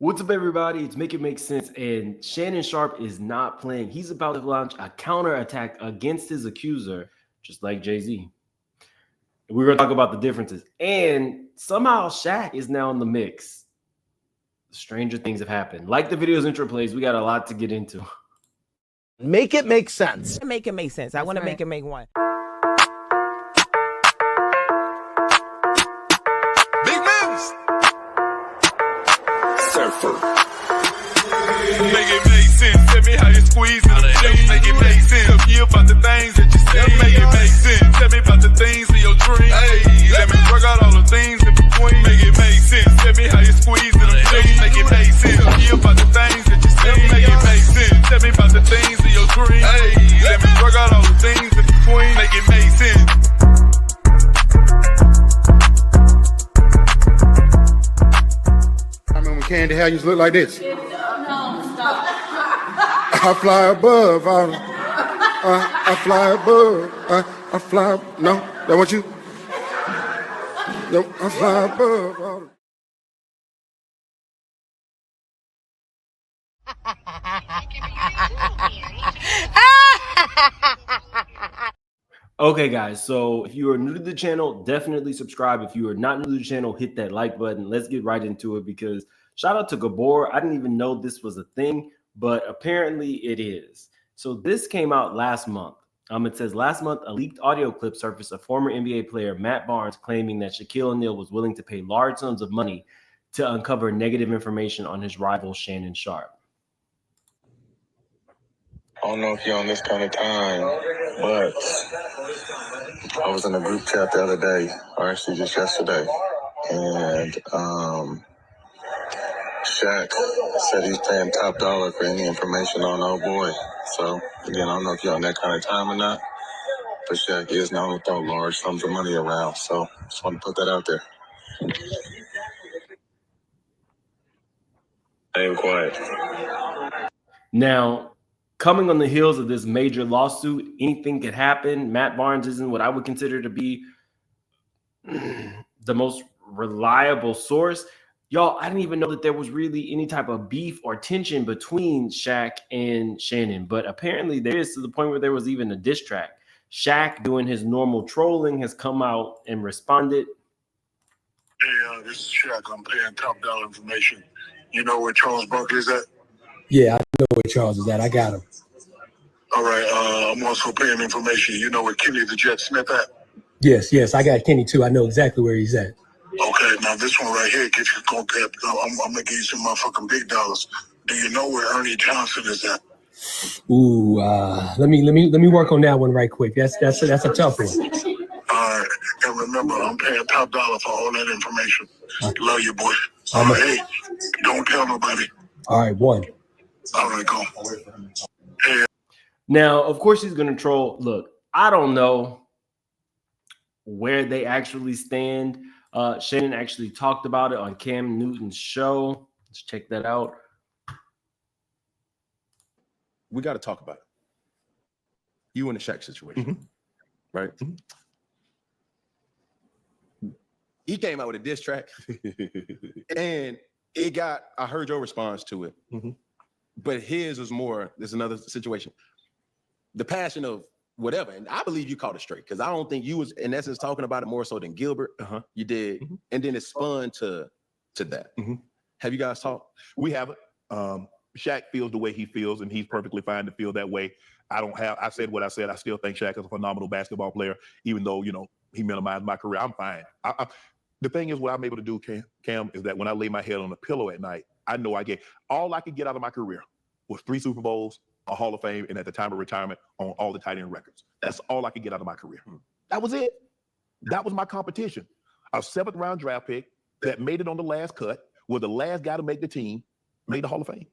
What's up, everybody? It's Make It Make Sense, and Shannon Sharpe is not playing. He's about to launch a counterattack against his accuser, just like Jay-Z. We're going to talk about the differences. And somehow Shaq is now in the mix. Stranger things have happened. Like the video's intro plays, we got a lot to get into. Make it make sense. Make it make sense. I want to make it make one. Big moves. Surfer. Make it make sense. Tell me how you squeeze it. Make it make sense. Tell me about the things that you say. Make it make sense. Tell me about the things of your dreams. Hey, let me work out all the things in between. Make it make sense. Tell me how you squeeze it. Make it make sense. Tell me about the things that you say. Make it make sense. Tell me about the things of your dreams. Hey, let me work out all the things in between. Make it make sense. I remember when Candy Hair used to look like this. I fly above. I fly above. I fly. No, that want you? No, I fly above. Okay, guys, so if you are new to the channel, definitely subscribe. If you are not new to the channel, hit that like button. Let's get right into it because shout out to Gabor. I didn't even know this was a thing, but apparently it is. So this came out last month. It says last month, a leaked audio clip surfaced of former NBA player Matt Barnes claiming that Shaquille O'Neal was willing to pay large sums of money to uncover negative information on his rival Shannon Sharpe. I don't know if you're on this kind of time, but I was in a group chat the other day, or actually just yesterday, and Shaq said he's paying top dollar for any information on old boy. So, again, I don't know if you're on that kind of time or not, but Shaq is known to throw large sums of money around, so just want to put that out there. I am quiet. Now, coming on the heels of this major lawsuit, anything could happen. Matt Barnes isn't what I would consider to be the most reliable source. Y'all, I didn't even know that there was really any type of beef or tension between Shaq and Shannon, but apparently there is, to the point where there was even a diss track. Shaq, doing his normal trolling, has come out and responded. Hey, this is Shaq. I'm paying top dollar information. You know where Charles Barkley is at? Yeah, I know where Charles is at. I got him. All right. I'm also paying information. You know where Kenny the Jet Smith at? Yes, I got Kenny too. I know exactly where he's at. Okay, now this one right here gets you going to I'm gonna give you some motherfucking big dollars. Do you know where Ernie Johnson is at? Ooh, let me work on that one right quick. That's a tough one. All right, and remember, I'm paying top dollar for all that information. Love you, boy. All right, hey, don't tell nobody. All right, one. All right, go. Hey. Now, of course, he's going to troll. Look, I don't know where they actually stand. Shannon actually talked about it on Cam Newton's show. Let's check that out. We got to talk about it. You in the Shaq situation, right? He came out with a diss track, and it got. I heard your response to it, but his was more. There's another situation. The passion of whatever, and I believe you caught it straight because I don't think you was in essence talking about it more so than Gilbert. You did, and then it spun to that. Have you guys talked? We haven't. Shaq feels the way he feels, and he's perfectly fine to feel that way. I said what I said. I still think Shaq is a phenomenal basketball player, even though, he minimized my career. I'm fine. The thing is, what I'm able to do, Cam, is that when I lay my head on a pillow at night, I know all I could get out of my career was 3 Super Bowls, a Hall of Fame, and at the time of retirement on all the tight end records. That's all I could get out of my career. That was it. That was my competition. A 7th round draft pick that made it on the last cut, was the last guy to make the team, made the Hall of Fame.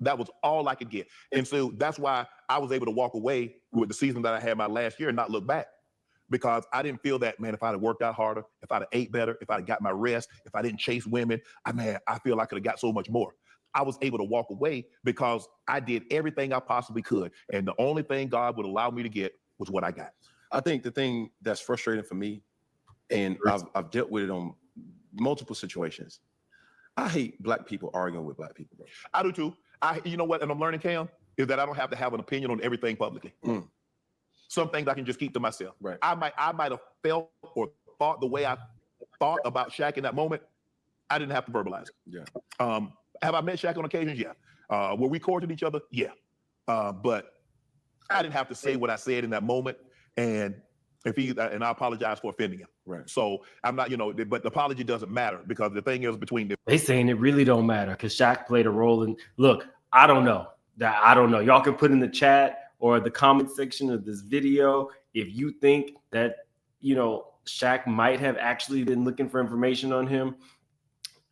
That was all I could get. And so that's why I was able to walk away with the season that I had my last year and not look back. Because I didn't feel that, man, if I'd have worked out harder, if I'd have ate better, if I'd have got my rest, if I didn't chase women, I feel I could have got so much more. I was able to walk away because I did everything I possibly could. And the only thing God would allow me to get was what I got. I think the thing that's frustrating for me, and I've dealt with it on multiple situations, I hate black people arguing with black people, bro. I do too. You know what? And I'm learning, Cam, is that I don't have to have an opinion on everything publicly. Some things I can just keep to myself. Right. I might have felt or thought the way I thought about Shaq in that moment. I didn't have to verbalize it. Yeah. Have I met Shaq on occasions? Yeah. Were we courting each other? Yeah. But I didn't have to say what I said in that moment. And I apologize for offending him. Right. So I'm not, but the apology doesn't matter because the thing is between them. They saying it really don't matter because Shaq played a role in. Look, I don't know. Y'all can put in the chat or the comment section of this video if you think that Shaq might have actually been looking for information on him.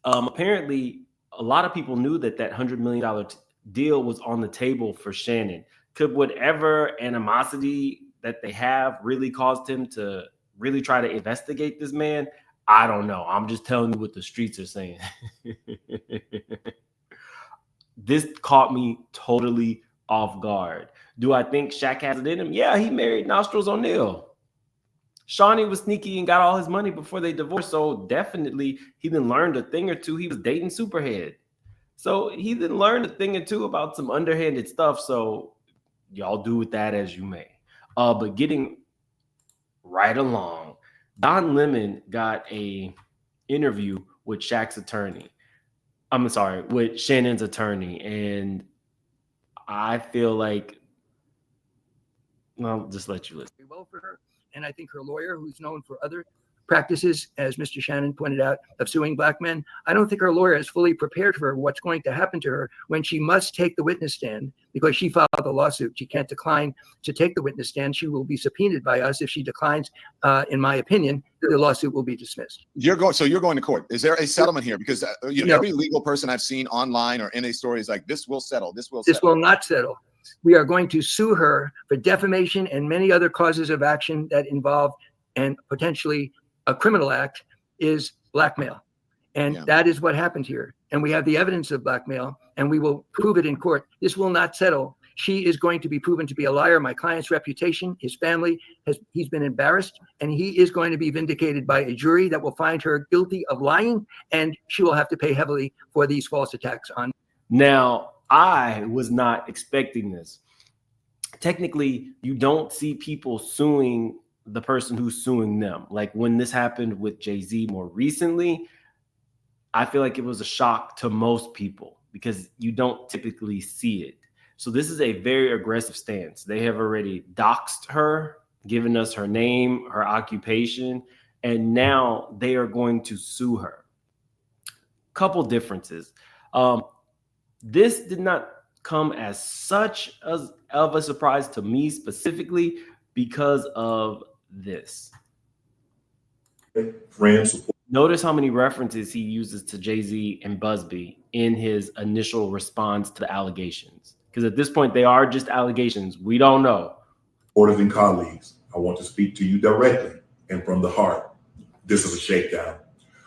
Apparently, a lot of people knew that $100 million deal was on the table for Shannon. Could whatever animosity that they have really caused him to really try to investigate this man? I don't know. I'm just telling you what the streets are saying. This caught me totally off guard. Do I think Shaq has it in him? Yeah, he married Nostrils O'Neal. Shawnee was sneaky and got all his money before they divorced. So definitely he then learned a thing or two. He was dating Superhead. So he then learned a thing or two about some underhanded stuff. So y'all do with that as you may. But getting right along, Don Lemon got a interview with Shaq's attorney. I'm sorry, with Shannon's attorney. And I feel like, I'll just let you listen. Well for her. And I think her lawyer, who's known for other practices, as Mr. Shannon pointed out, of suing black men, I don't think her lawyer is fully prepared for what's going to happen to her when she must take the witness stand because she filed the lawsuit. She can't decline to take the witness stand. She will be subpoenaed by us. If she declines, in my opinion, the lawsuit will be dismissed. You're going to court. Is there a settlement here? Because every legal person I've seen online or in a story is like, this will settle. This will not settle. We are going to sue her for defamation and many other causes of action that involve and potentially a criminal act is blackmail. And that is what happened here. And we have the evidence of blackmail and we will prove it in court. This will not settle. She is going to be proven to be a liar. My client's reputation, his family, he's been embarrassed and he is going to be vindicated by a jury that will find her guilty of lying and she will have to pay heavily for these false attacks on. Now, I was not expecting this. Technically, you don't see people suing the person who's suing them. Like when this happened with Jay-Z more recently, I feel like it was a shock to most people because you don't typically see it. So this is a very aggressive stance. They have already doxed her, given us her name, her occupation, and now they are going to sue her. Couple differences. This did not come as such of a surprise to me specifically because of this. Friends. Notice how many references he uses to Jay-Z and Buzzby in his initial response to the allegations. Because at this point, they are just allegations. We don't know. Supporters and colleagues, I want to speak to you directly and from the heart. This is a shakedown.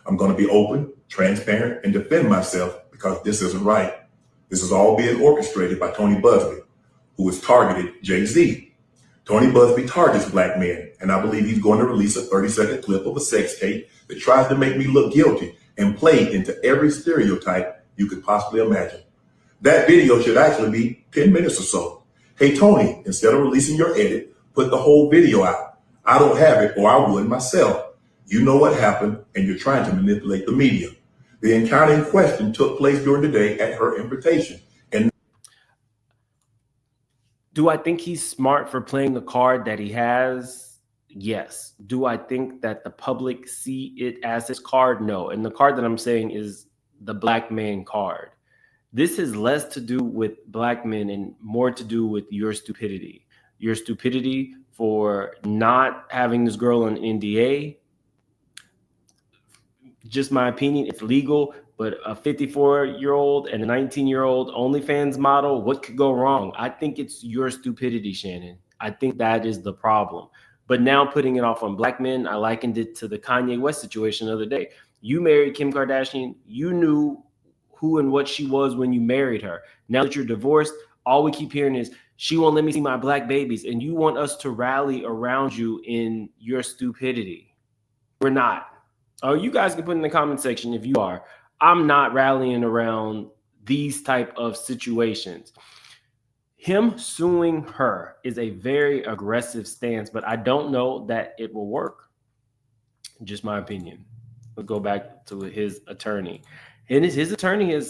I'm going to be open, transparent, and defend myself because this isn't right. This is all being orchestrated by Tony Buzzby, who has targeted Jay-Z. Tony Buzzby targets black men, and I believe he's going to release a 30-second clip of a sex tape that tries to make me look guilty and play into every stereotype you could possibly imagine. That video should actually be 10 minutes or so. Hey, Tony, instead of releasing your edit, put the whole video out. I don't have it, or I would myself. You know what happened, and you're trying to manipulate the media. The encounter in question took place during the day at her invitation. And do I think he's smart for playing the card that he has? Yes. Do I think that the public see it as his card? No. And the card that I'm saying is the black man card. This has less to do with black men and more to do with your stupidity. Your stupidity for not having this girl on NDA. Just my opinion, it's legal, but a 54-year-old and a 19-year-old OnlyFans model, what could go wrong? I think it's your stupidity, Shannon. I think that is the problem. But now putting it off on black men, I likened it to the Kanye West situation the other day. You married Kim Kardashian. You knew who and what she was when you married her. Now that you're divorced, all we keep hearing is, she won't let me see my black babies. And you want us to rally around you in your stupidity. We're not. You guys can put in the comment section if you are. I'm not rallying around these type of situations. Him suing her is a very aggressive stance, but I don't know that it will work. Just my opinion. We'll go back to his attorney. And his attorney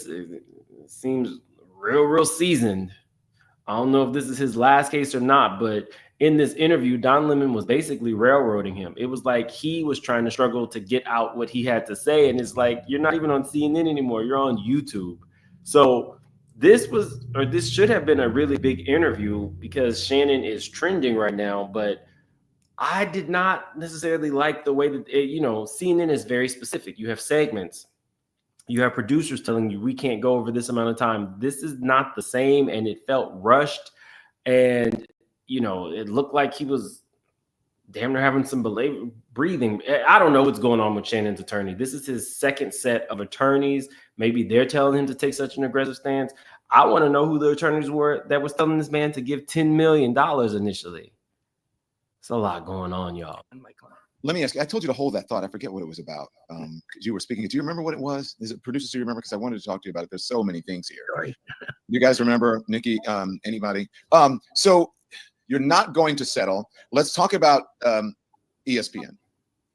seems real seasoned. I don't know if this is his last case or not, but in this interview, Don Lemon was basically railroading him. It was like he was trying to struggle to get out what he had to say. And it's like, you're not even on CNN anymore. You're on YouTube. So this should have been a really big interview because Shannon is trending right now, but I did not necessarily like the way that, CNN is very specific. You have segments. You have producers telling you we can't go over this amount of time. This is not the same, and it felt rushed. And, it looked like he was damn near having some breathing. I don't know what's going on with Shannon's attorney. This is his second set of attorneys. Maybe they're telling him to take such an aggressive stance. I want to know who the attorneys were that was telling this man to give $10 million initially. It's a lot going on, y'all. Let me ask you, I told you to hold that thought. I forget what it was about. Because you were speaking. Do you remember what it was? Is it producers? Do you remember? Because I wanted to talk to you about it. There's so many things here. Sorry. You guys remember, Nikki? Anybody? So you're not going to settle. Let's talk about ESPN.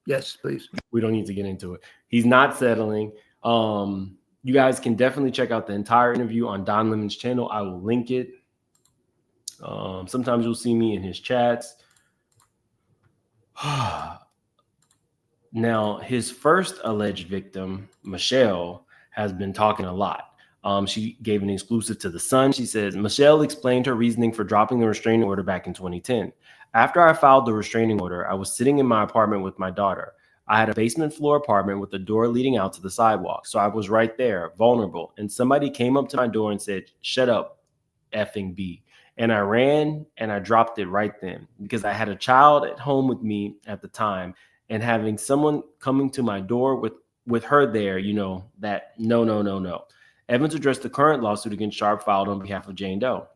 Yes, please. We don't need to get into it. He's not settling. You guys can definitely check out the entire interview on Don Lemon's channel. I will link it. Sometimes you'll see me in his chats. Now, his first alleged victim, Michelle, has been talking a lot. She gave an exclusive to The Sun. She says, Michelle explained her reasoning for dropping the restraining order back in 2010. After I filed the restraining order, I was sitting in my apartment with my daughter. I had a basement floor apartment with a door leading out to the sidewalk. So I was right there, vulnerable. And somebody came up to my door and said, shut up, effing B. And I ran and I dropped it right then because I had a child at home with me at the time, and having someone coming to my door with her there, that no. Evans addressed the current lawsuit against Sharpe filed on behalf of Jane Doe.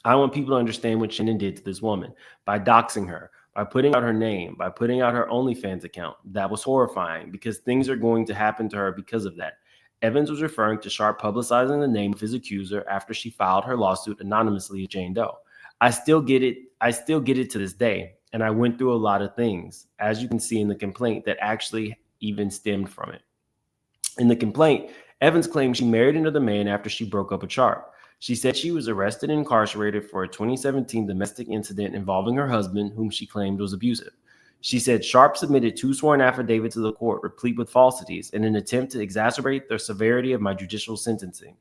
I want people to understand what Shannon did to this woman by doxing her, by putting out her name, by putting out her OnlyFans account. That was horrifying because things are going to happen to her because of that. Evans was referring to Sharpe publicizing the name of his accuser after she filed her lawsuit anonymously as Jane Doe. I still get it to this day. And I went through a lot of things, as you can see in the complaint, that actually even stemmed from it. In the complaint, Evans claimed she married another man after she broke up with Sharpe. She said she was arrested and incarcerated for a 2017 domestic incident involving her husband, whom she claimed was abusive. She said Sharpe submitted 2 sworn affidavits to the court replete with falsities in an attempt to exacerbate the severity of my judicial sentencing.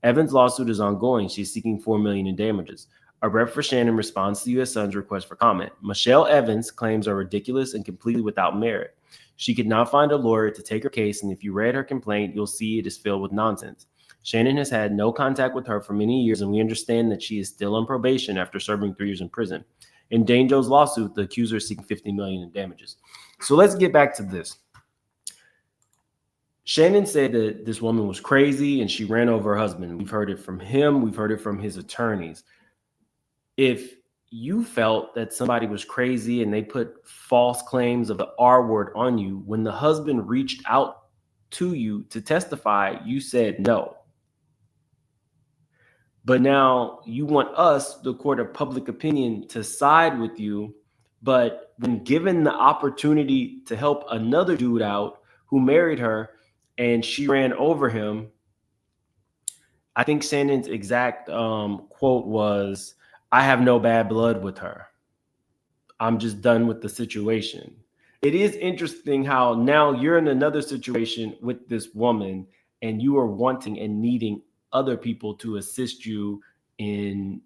Evans' lawsuit is ongoing. She's seeking $4 million in damages. A rep for Shannon responds to U.S. Sun's request for comment. Michelle Evans' claims are ridiculous and completely without merit. She could not find a lawyer to take her case, and if you read her complaint, you'll see it is filled with nonsense. Shannon has had no contact with her for many years, and we understand that she is still on probation after serving 3 years in prison. In Jane Doe's lawsuit, the accuser is seeking $50 million in damages. So let's get back to this. Shannon said that this woman was crazy and she ran over her husband. We've heard it from him. We've heard it from his attorneys. If you felt that somebody was crazy and they put false claims of the R word on you, when the husband reached out to you to testify, you said no. But now you want us, the court of public opinion, to side with you. But when given the opportunity to help another dude out who married her and she ran over him, I think Shannon's exact quote was, I have no bad blood with her. I'm just done with the situation. It is interesting how now you're in another situation with this woman and you are wanting and needing other people to assist you in,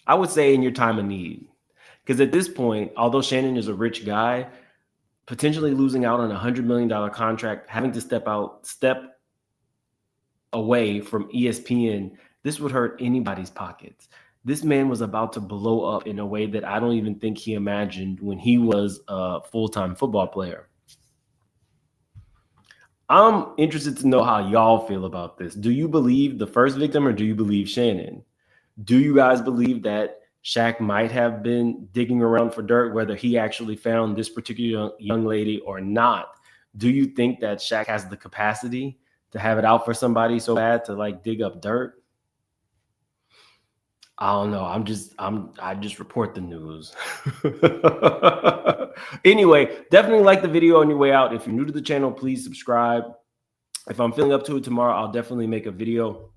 I would say, in your time of need. Because at this point, although Shannon is a rich guy, potentially losing out on a $100 million contract, having to step away from ESPN, this would hurt anybody's pockets. This man was about to blow up in a way that I don't even think he imagined when he was a full-time football player. I'm interested to know how y'all feel about this. Do you believe the first victim or do you believe Shannon? Do you guys believe that Shaq might have been digging around for dirt, whether he actually found this particular young lady or not. Do you think that Shaq has the capacity to have it out for somebody so bad to like dig up dirt? I don't know. I just report the news. Anyway, definitely like the video on your way out. If you're new to the channel, please subscribe. If I'm feeling up to it tomorrow, I'll definitely make a video.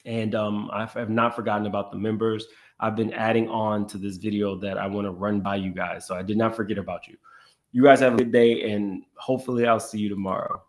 And I have not forgotten about the members. I've been adding on to this video that I want to run by you guys. So I did not forget about you. You guys have a good day, and hopefully I'll see you tomorrow.